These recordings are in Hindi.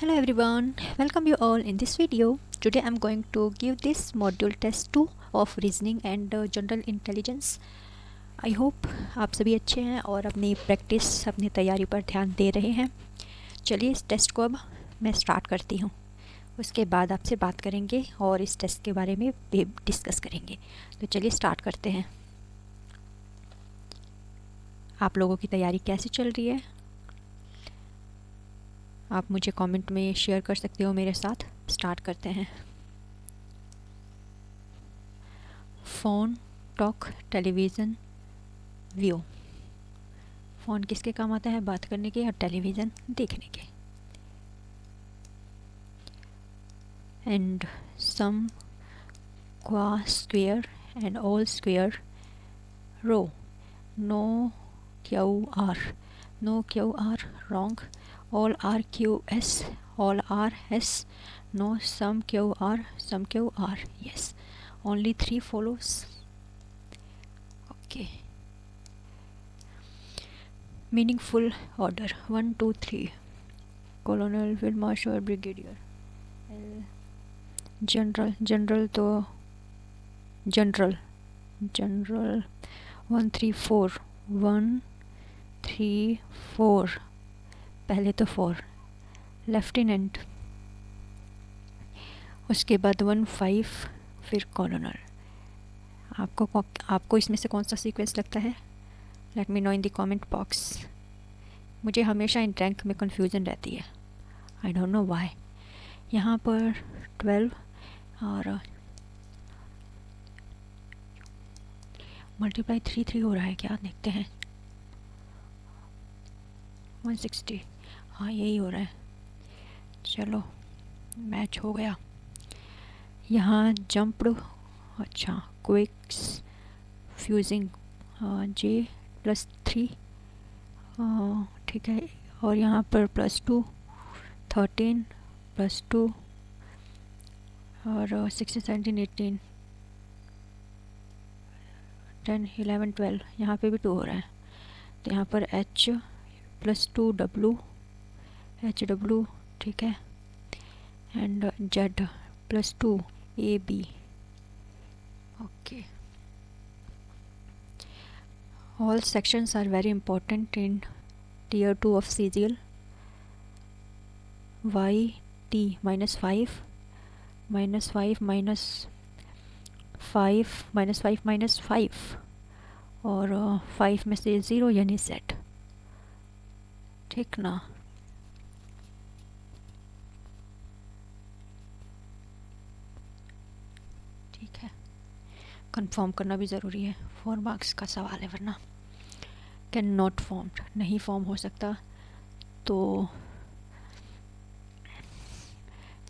Hello everyone, welcome you all in this video. Today I'm going to give this module test 2 of reasoning and general intelligence. I hope आप सभी अच्छे हैं और अपनी प्रैक्टिस अपनी तैयारी पर ध्यान दे रहे हैं। चलिए इस टेस्ट को अब मैं स्टार्ट करती हूँ, उसके बाद आपसे बात करेंगे और इस टेस्ट के बारे में भी डिस्कस करेंगे। तो चलिए स्टार्ट करते हैं। आप लोगों की तैयारी कैसी चल रही है, आप मुझे कमेंट में शेयर कर सकते हो मेरे साथ। स्टार्ट करते हैं। Phone, talk, television, view. Phone किसके काम आता है? बात करने के, और टेलीविज़न देखने के। एंड सम, क्वा, square and all square, row. No Q R, no Q R, wrong. All are QS, all are S. No, some Q R, yes. Only 3 follows. Okay. Meaningful order 1, 2, 3. Colonel, Field Marshal, Brigadier. General तो general 1, 3, 4. 1, 3, 4. पहले तो 4। लेफ्टिनेंट, उसके बाद 1, 5, फिर कॉलोनल। आपको इसमें से कौन सा सीक्वेंस लगता है? Let me know in the comment box. मुझे हमेशा इन रैंक में कन्फ्यूज़न रहती है, आई डोंट नो व्हाई। यहाँ पर 12 और मल्टीप्लाई 3 हो रहा है क्या? देखते हैं। 160, हाँ यही हो रहा है। चलो मैच हो गया। यहाँ जंप्ड, अच्छा, क्विक्स, फ्यूजिंग, J+3, ठीक है। और यहाँ पर +2, 13, +2 और 16, 17, 18, 10, 11, 12। यहाँ पे भी 2 हो रहा है। तो यहाँ पर H+2 HW, ठीक है। And Z+2 AB, okay. All sections are very important in tier 2 of CGL. YT -5 -5 -5 और 5 में से 0 यानी Z, ठीक ना। ठीक है, कंफर्म करना भी ज़रूरी है, 4 मार्क्स का सवाल है, वरना कैन नॉट फॉर्म्ड, नहीं फॉर्म हो सकता। तो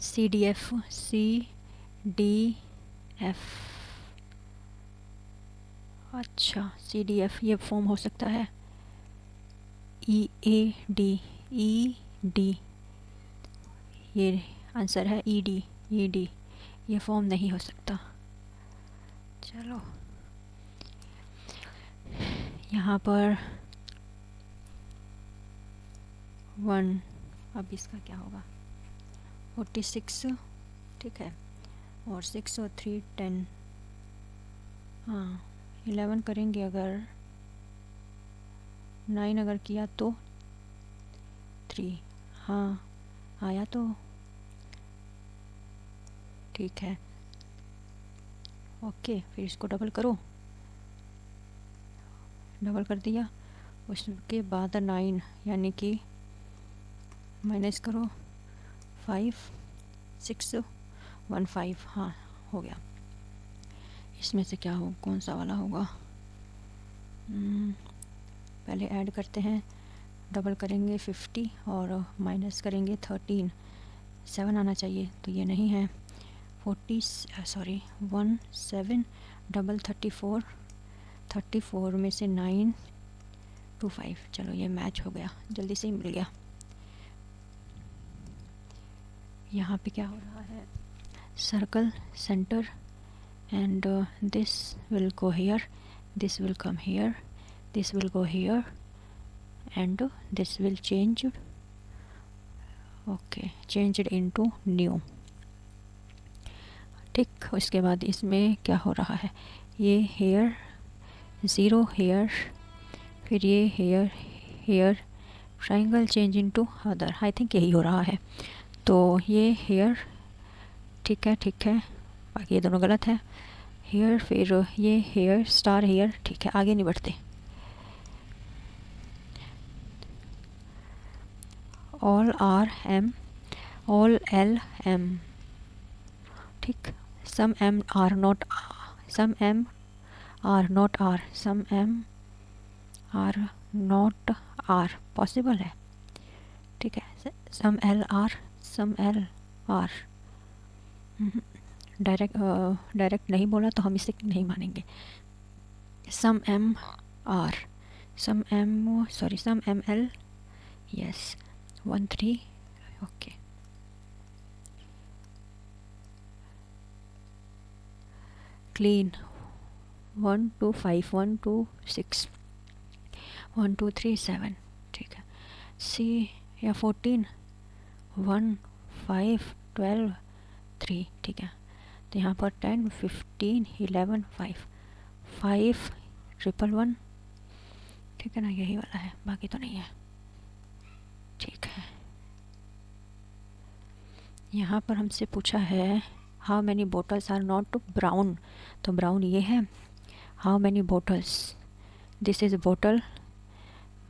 CDF, CDF, अच्छा CDF ये फॉर्म हो सकता है। EAD, ED, ये आंसर है। ED ये फॉर्म नहीं हो सकता। चलो यहाँ पर 1, अब इसका क्या होगा? 46, ठीक है। और 6 और 3 10, हाँ 11 करेंगे। अगर 9 अगर किया तो 3, हाँ आया तो ठीक है। ओके, फिर इसको डबल करो, डबल कर दिया। उसके बाद 9 यानी कि माइनस करो 5, 6, 1, 5, हाँ हो गया। इसमें से क्या हो, कौन सा वाला होगा? पहले ऐड करते हैं, डबल करेंगे 50 और माइनस करेंगे 13, 7 आना चाहिए, तो ये नहीं है। 1 7 डबल 34, 34 में से 9 2 5। चलो ये मैच हो गया, जल्दी से ही मिल गया। यहाँ पे क्या हो रहा है? Circle, centre, and this will go here, this will come here, this will go here, and this will change okay, change it into new. ठीक, उसके बाद इसमें क्या हो रहा है, ये हेयर 0 हेयर, फिर ये here here triangle change into other, I think यही हो रहा है। तो ये हेयर ठीक है, ठीक है, बाकी ये दोनों गलत है। हेयर, फिर ये हेयर स्टार हेयर, ठीक है, आगे नहीं बढ़ते। All R M, all L M, ठीक। Some M are not, some M are not R, some M are not R possible है, ठीक है। Some L R, some L R, direct नहीं बोला तो हम इसे नहीं मानेंगे। Some M R, some M, sorry, some M L, yes 1 3, okay. Clean 1 2 5 1 2 6 1 2 3 7, ठीक है। सी या 14 1 5 12 3, ठीक है। तो यहाँ पर 10 15 11 5 5 1 1 1, ठीक है ना, यही वाला है, बाकी तो नहीं है, ठीक है। यहाँ पर हमसे पूछा है how many bottles are not brown, तो ब्राउन ये है। How many bottles, this is bottle,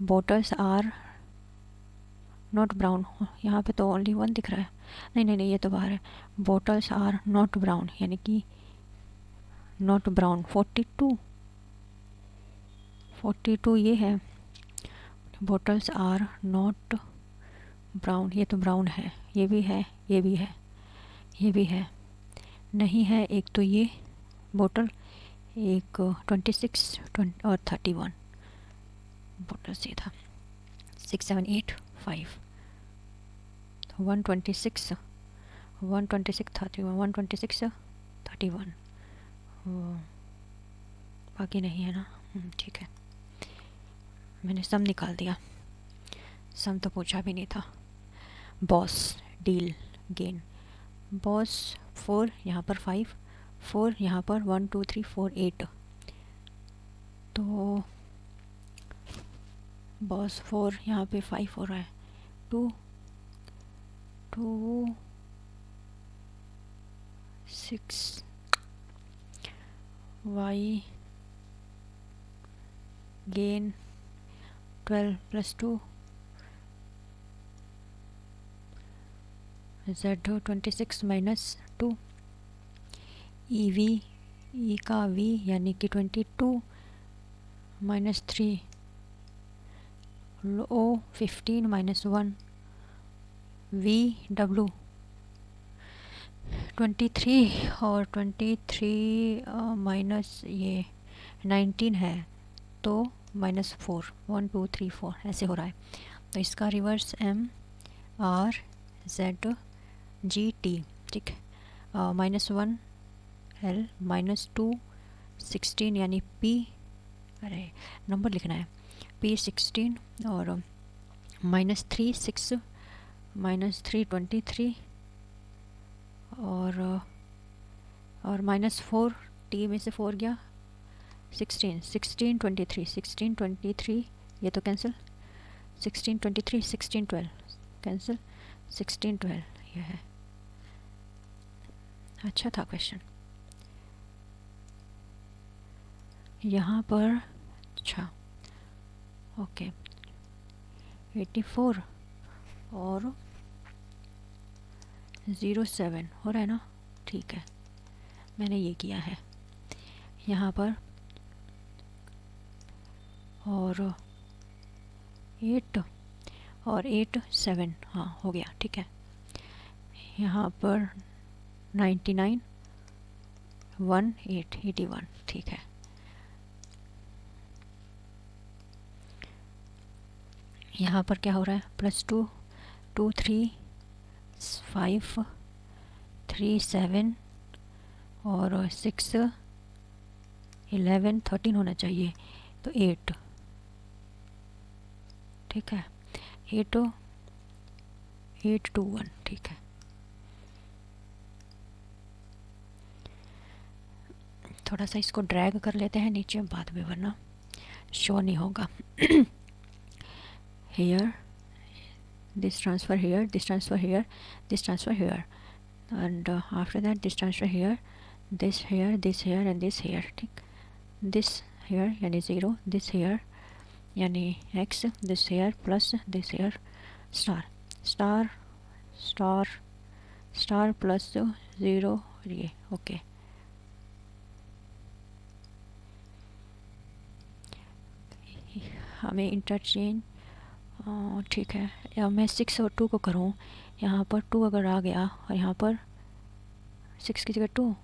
bottles are not brown, यहाँ पे तो ओनली 1 दिख रहा है, नहीं नहीं नहीं, ये तो बाहर है। बोटल्स आर नॉट ब्राउन, यानी कि नॉट ब्राउन 42 42 ये है। बोटल्स आर नॉट ब्राउन, ये तो ब्राउन है, ये भी है, ये भी है, ये भी है, नहीं है एक तो ये बोतल, एक 26 और 31 बोतल से था। 6 7 8 5, 126 126 31 126 31, बाकी नहीं है ना, ठीक है। मैंने सम निकाल दिया, सम तो पूछा भी नहीं था। बॉस डील गेन, बॉस 4, यहाँ पर 5 4, यहाँ पर 1 2 3 4 8, तो बॉस 4 यहाँ पे 5 हो रहा है, 2 2 6 वाई गेन 12 + 2 Z 26 - 2, ई वी, ई का वी यानी कि 22 - 3, ओ 15 - 1, वी डब्लू 23 और 23 माइनस ये 19 है, तो -4 1 2 3 4 ऐसे हो रहा है। तो इसका reverse M R Z G T, ठीक है। -1 L -2 16 यानी P, अरे नंबर लिखना है, P 16 और -3 6 -3 23 और -4 T में से 4 गया, 16 16 23 16 23, ये तो कैंसिल, 16 23 16 12 कैंसिल, 16 12 ये है। अच्छा था क्वेश्चन यहाँ पर, अच्छा ओके 84 और 07 हो रहा है ना, ठीक है, मैंने ये किया है यहाँ पर, और 8 और 8 7, हाँ हो गया, ठीक है। यहाँ पर 99 1 8 81, ठीक है। यहाँ पर क्या हो रहा है, +2 2 3 5 3 7 और 6 11 13 होना चाहिए, तो 8, ठीक है। 821, ठीक है। थोड़ा सा इसको ड्रैग कर लेते हैं नीचे बाद में, वरना शो नहीं होगा। here this transfer here, this transfer here, this transfer here, and after that this transfer here, this here, this here and this here, ठीक। this here यानी 0, this here यानी x, this here plus this here, star star star star plus 0, ये ओके। हमें इंटरचेंज, ठीक है। या मैं 6 और 2 को करूँ, यहाँ पर 2 अगर आ गया और यहाँ पर 6 की जगह 2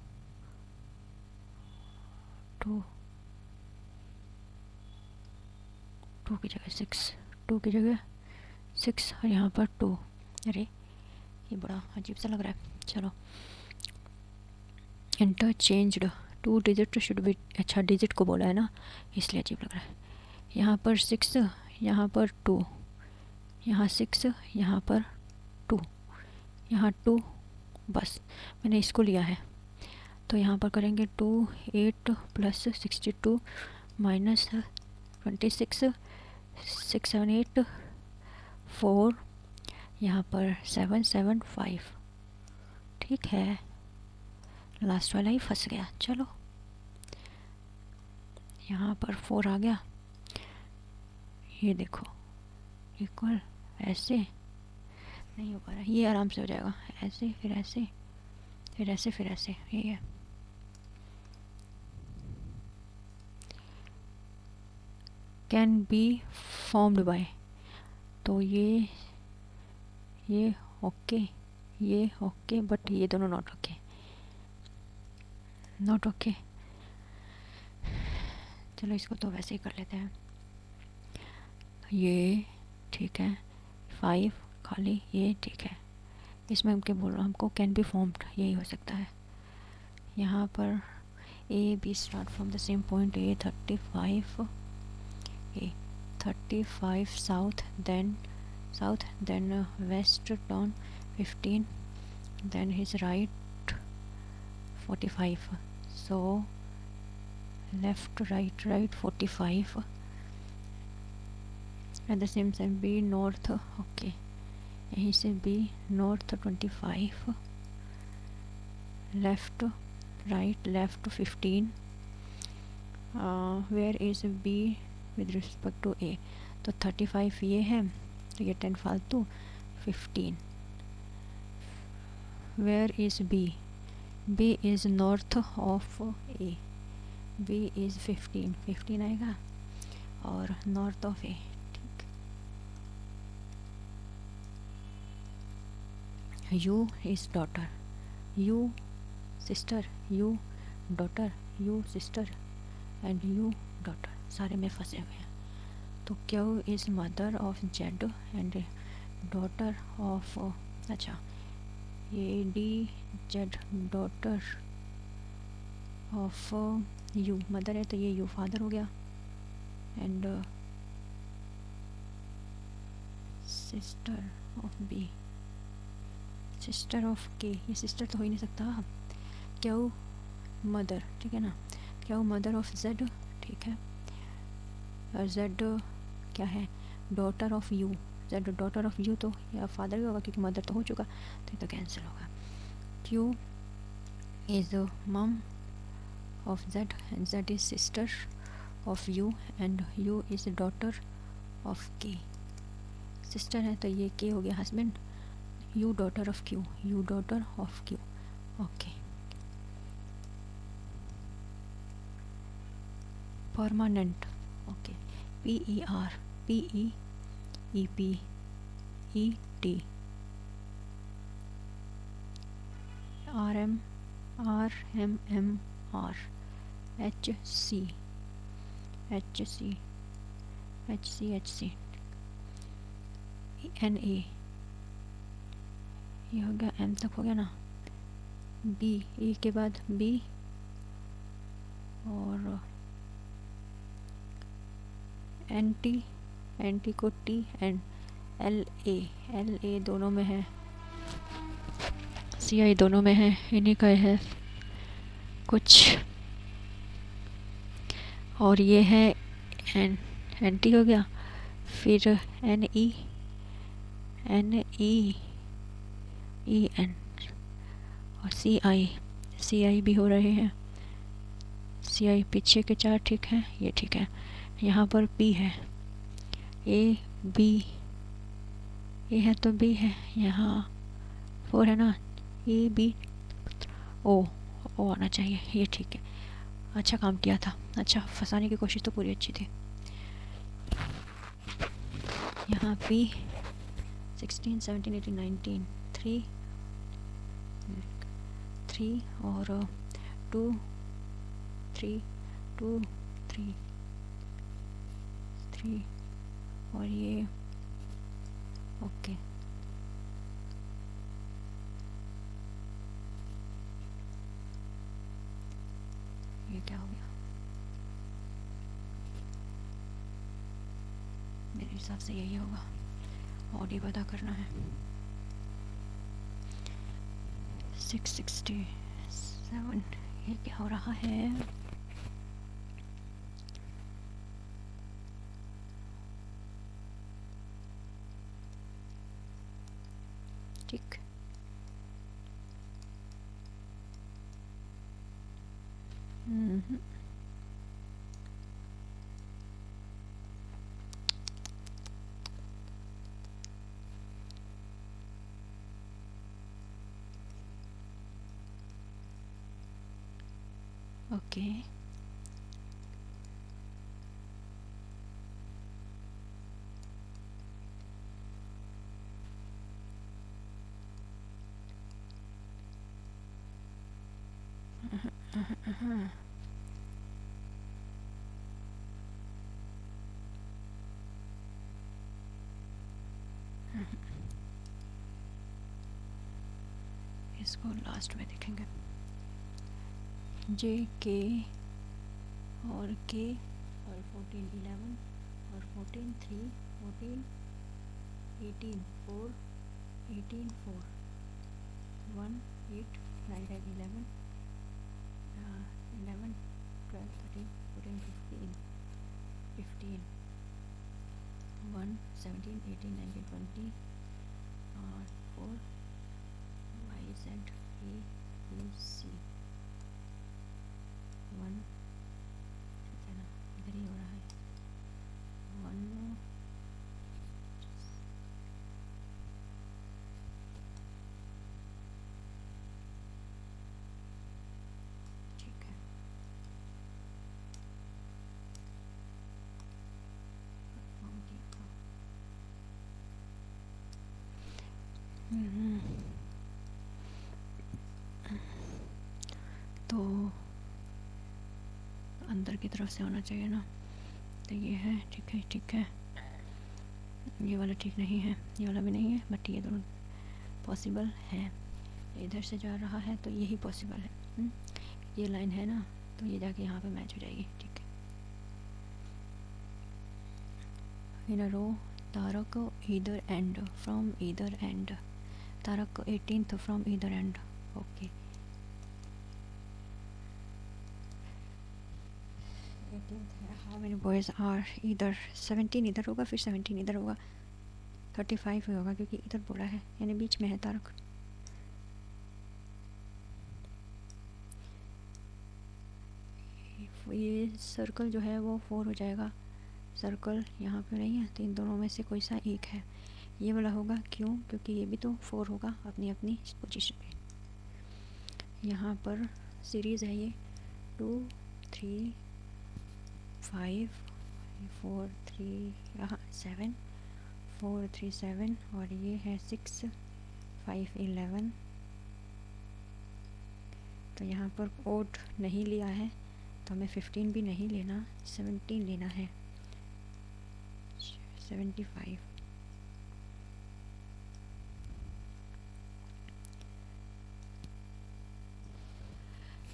की जगह 6, 2 की जगह 6 और यहाँ पर 2, अरे ये बड़ा अजीब सा लग रहा है। चलो, इंटरचेंज्ड 2 डिजिट शुड बी, अच्छा डिजिट को बोला है ना, इसलिए अजीब लग रहा है। यहाँ पर 6, यहाँ पर 2, यहाँ 6, यहाँ पर 2, यहाँ 2, बस मैंने इसको लिया है। तो यहाँ पर करेंगे 2 8 प्लस 62 माइनस 26, 6 7 8 4, यहाँ पर 7 7 5, ठीक है। लास्ट वाला ही फंस गया। चलो, यहाँ पर 4 आ गया, ये देखो इक्वल, ऐसे नहीं हो पा रहा, ये आराम से हो जाएगा, ऐसे फिर ऐसे फिर ऐसे फिर ऐसे, ये है। कैन बी फॉर्म्ड बाय, तो ये ओके, ये ओके, बट ये दोनों नॉट ओके, नॉट ओके। चलो इसको तो वैसे ही कर लेते हैं, ये ठीक है। 5 खाली, ये ठीक है। इसमें हम क्या बोल रहा हूँ, हमको कैन बी फॉर्म्ड यही हो सकता है। यहाँ पर A B start from the same point, A 35 south, then west turn 15, then his right 45, so left right 45, at the same time B north, okay, यहीं से B north 25, left right left 15, where is B with respect to A, तो 35 ये है, तो ये 10 फालतू, 15, where is B, B is north of A, B is 15 आएगा और नॉर्थ ऑफ ए, ठीक। U is daughter, U sister, U daughter, U sister and U daughter, सारे में फंसे हुए हैं। तो Q is mother of Z and daughter of, अच्छा ये D Z daughter of U, mother है तो ये यू फादर हो गया, and sister of B, sister of K, ये सिस्टर तो हो ही नहीं सकता। क्यू मदर, ठीक है ना, क्यू मदर ऑफ जेड, ठीक है, और जेड क्या है, daughter of you, Z daughter of you, तो या फादर भी होगा क्योंकि मदर तो हो चुका, तो ये तो कैंसिल होगा। क्यू इज मम of Z and Z is sister of you and you is daughter of के, सिस्टर है तो ये के हो गया husband, you daughter of Q, you daughter of Q, okay. Permanent, okay, PERPEEPET, RMMR, HC, NA, ये हो गया, M तक हो गया ना, B, E के बाद B और NT को T एंड LA दोनों में है, CI दोनों में है, इन्हीं का है कुछ। और ये है NT हो गया, फिर NEN और CI भी हो रहे हैं। CI पीछे के 4 ठीक है, ये ठीक है। यहाँ पर B है, B ये है तो B है, यहाँ 4 है ना, B O आना चाहिए, ये ठीक है। अच्छा काम किया था, अच्छा फंसाने की कोशिश तो पूरी अच्छी थी। यहाँ P 16 17 18 19 3 और 2 3 2 3 3 और ये ओके। ये क्या हो गया, मेरे हिसाब से यही होगा, ऑडी पता करना है। 667 ये क्या हो रहा है, ठीक। ओके इसको लास्ट में देखेंगे। JK और K और 14 11 और 14 3 14 18 4 18 4 1 8 9 10 11 11 12 13 14 15 15 1 17 18 19 20 और 4 Y Z A B C 1 इधर ही हो रहा है 1 ठीक है। तो अंदर की तरफ से होना चाहिए ना, तो ये है ठीक है, ठीक है। ये वाला ठीक नहीं है, ये वाला भी नहीं है, बट ये दोनों पॉसिबल है। इधर से जा रहा है तो यही पॉसिबल है। ये लाइन है ना, तो ये जाके यहाँ पे मैच हो जाएगी, ठीक है। In a row Tarak either end from either end, Tarak 18th from either end, okay. 18th है, हाउ मेनी बॉयज़ आर इधर, 17 इधर होगा, फिर 17 इधर होगा, 35 होगा क्योंकि इधर बोला है, यानी बीच में है तारक। ये सर्कल जो है वो 4 हो जाएगा, सर्कल यहाँ पे नहीं है, तो इन दोनों में से कोई सा एक है, ये वाला होगा। क्यों? क्योंकि ये भी तो 4 होगा अपनी अपनी पोजीशन पे। यहाँ पर सीरीज़ है ये 2 3 5 4 3 यहाँ 7 4 3 7 और ये है 6 5 11। तो यहाँ पर ओड नहीं लिया है तो हमें 15 भी नहीं लेना, 17 लेना है, 75।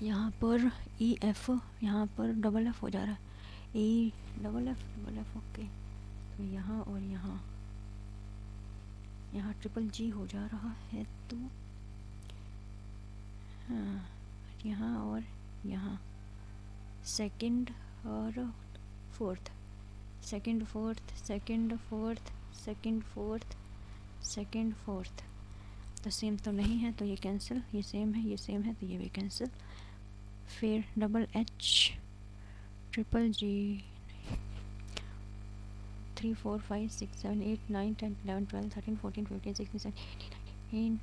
यहाँ पर EF, यहाँ पर डबल F हो जा रहा है, E डबल F ओके। तो यहाँ और यहाँ यहाँ ट्रिपल जी हो जा रहा है, तो हाँ यहाँ और यहाँ सेकंड और fourth, second fourth, second fourth, second fourth, second fourth, तो सेम तो नहीं है तो ये कैंसिल, ये सेम है, ये सेम है तो ये भी कैंसिल। फिर डबल एच, ट्रिपल जी, 3 4 5 6 7 8 9 10 11 12 13 14 15 16 17 18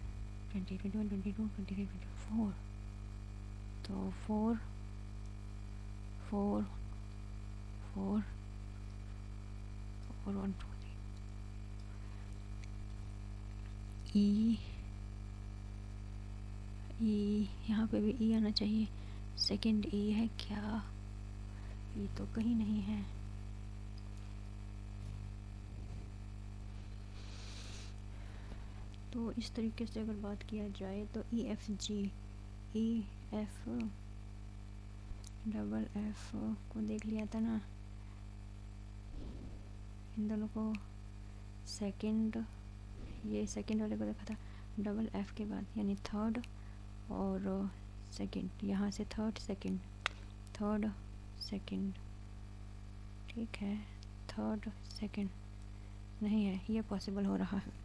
19 20 21 22 23 24, तो 4 4 4 और 1 2 3 ई, यहाँ पे भी ई आना चाहिए। सेकंड ई है क्या? ई तो कहीं नहीं है। तो इस तरीके से अगर बात किया जाए तो E F G, E F double F को देख लिया था ना, इन दोनों को सेकंड, ये सेकंड वाले को देखा था डबल एफ के बाद, यानी थर्ड और सेकंड, यहाँ से थर्ड सेकंड, थर्ड सेकंड, ठीक है, थर्ड सेकंड नहीं है, ये पॉसिबल हो रहा है।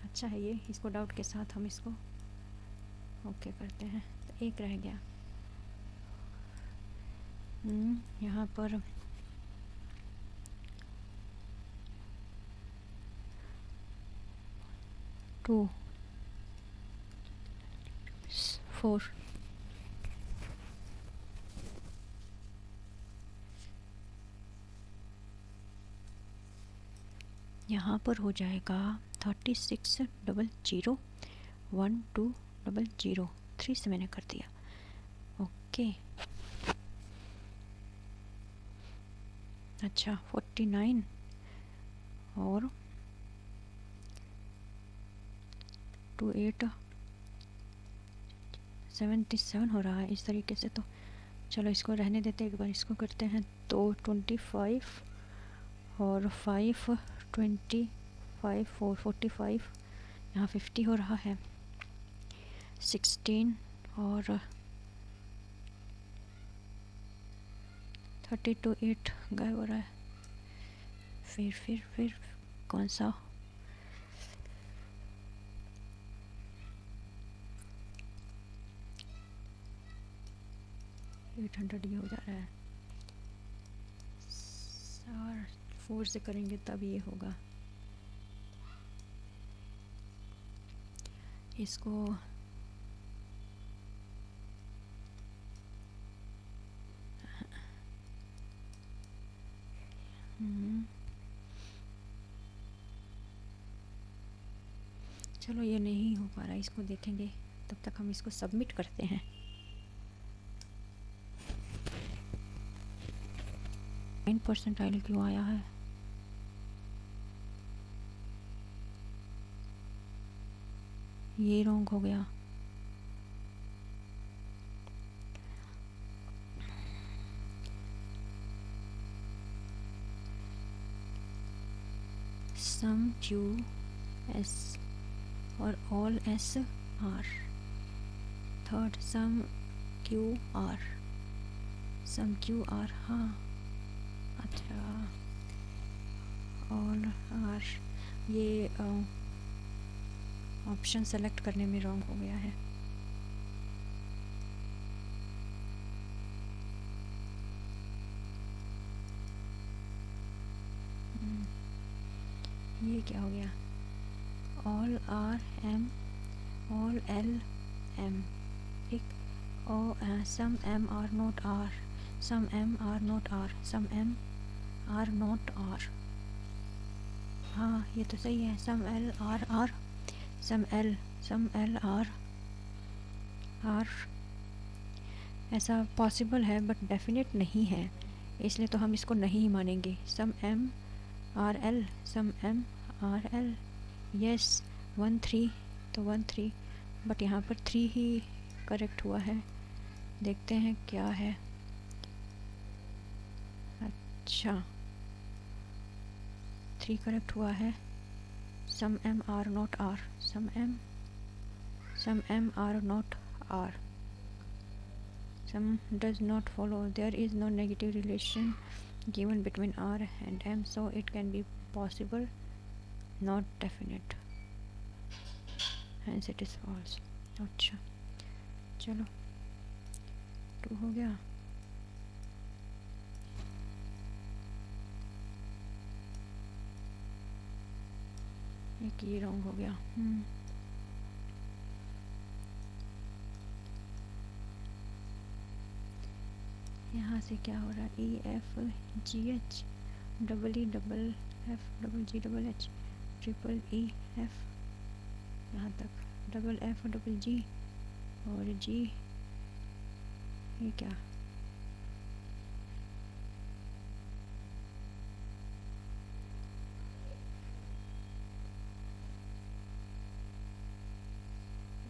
अच्छा है ये, इसको डाउट के साथ हम इसको ओके करते हैं। तो एक रह गया, यहाँ पर 2 4, यहाँ पर हो जाएगा 36 00 12 00, 3 से मैंने कर दिया ओके। अच्छा 49 और 2 8 77 हो रहा है इस तरीके से। तो चलो इसको रहने देते, एक बार इसको करते हैं। तो 25 और 5 25 4 45, यहाँ 50 हो रहा है। 16 और 32 8 गायब हो रहा है। फिर कौन सा, एट 100 ये हो जा रहा है। 4 से करेंगे तब ये होगा। इसको चलो ये नहीं हो पा रहा, इसको देखेंगे, तब तक हम इसको सबमिट करते हैं। 9% आयल क्यों आया है? ये रॉन्ग हो गया। सम क्यू एस और all S R. Third some Q R, some Q R, हाँ अच्छा, ऑल आर, ये ऑप्शन सेलेक्ट करने में रॉन्ग हो गया है। ये क्या हो गया? All R M, all L M, ठीक, some M are not R, some M are not R, some M are not R, हाँ ये तो सही है। Some L are R, some L are R, ऐसा पॉसिबल है बट डेफिनेट नहीं है, इसलिए तो हम इसको नहीं मानेंगे। Some M are L, some M are L, yes 1 3, तो 1 3, बट यहाँ पर 3 ही करेक्ट हुआ है। देखते हैं क्या है। अच्छा 3 करेक्ट हुआ है, some m are not r, some m are not r, some does not follow, there is no negative relation given between r and m, so it can be possible, not definite, hence it is false. अच्छा चलो 2 हो गया. एक ये रॉन्ग हो गया. यहाँ से क्या हो रहा है, E F G H double E double F double जी double H triple E F, यहाँ तक डबल एफ डबल जी और जी, ये क्या,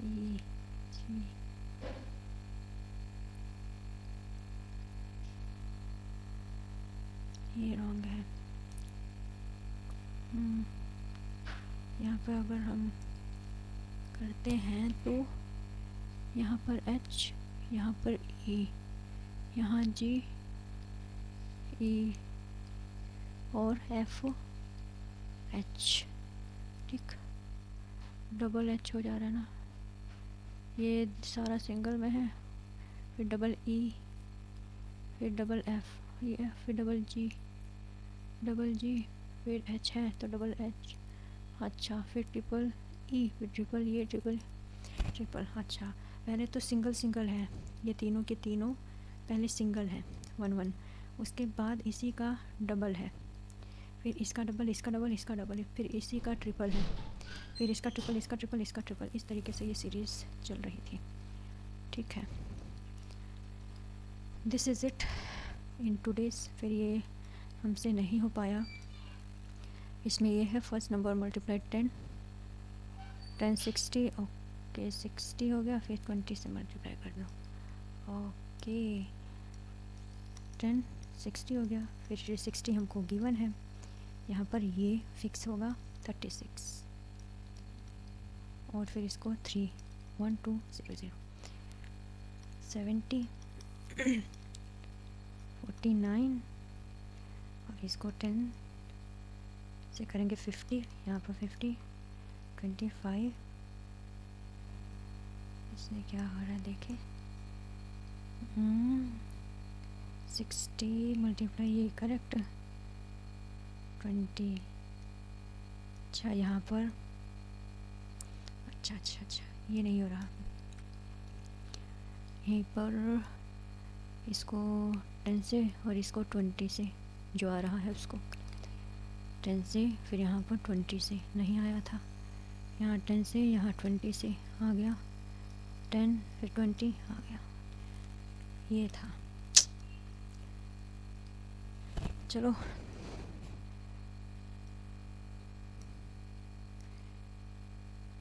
ई जी, ये रॉन्ग है. यहाँ पर अगर हम करते हैं तो यहाँ पर H, यहाँ पर E, यहाँ G E और F H, ठीक. डबल H हो जा रहा है ना, ये सारा सिंगल में है, फिर डबल E, फिर डबल F, ये F, फिर डबल G, फिर H है तो डबल H. अच्छा, फिर ट्रिपल E, फिर ट्रिपल, ये ट्रिपल. अच्छा, पहले तो सिंगल है, ये तीनों के तीनों पहले सिंगल है 1 1, उसके बाद इसी का डबल है, फिर इसका डबल, इसका डबल, इसका डबल, फिर इसी का ट्रिपल है, फिर इसका ट्रिपल, इसका ट्रिपल, इसका ट्रिपल. इस तरीके से ये सीरीज़ चल रही थी, ठीक है. This is it in today's. फिर ये हमसे नहीं हो पाया. इसमें ये है फर्स्ट नंबर मल्टीप्लाई 10 60, ओके 60 हो गया, फिर 20 से मल्टीप्लाई कर दो, ओके 10 60 हो गया, फिर ये 60 हमको गिवन है, यहाँ पर ये फिक्स होगा 36, और फिर इसको 3 1 2 0 0 70 49, और इसको 10 से करेंगे 50, यहाँ पर 50 25, इसमें क्या हो रहा है देखें, 60 मल्टीप्लाई, ये करेक्ट 20. अच्छा यहाँ पर अच्छा ये नहीं हो रहा, यहीं पर इसको 10 से और इसको 20 से जो आ रहा है उसको 10 से, फिर यहाँ पर 20 से नहीं आया था, यहाँ 10 से, यहाँ 20 से आ गया, 10 फिर 20 आ गया, ये था. चलो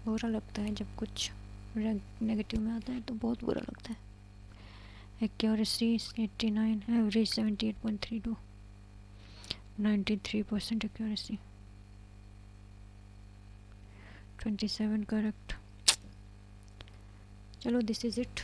बुरा लगता है जब कुछ नेगेटिव में आता है, तो बहुत बुरा लगता है. Accuracy 89, average 78.32, 93% accuracy, 27 correct. चलो दिस इज़ इट.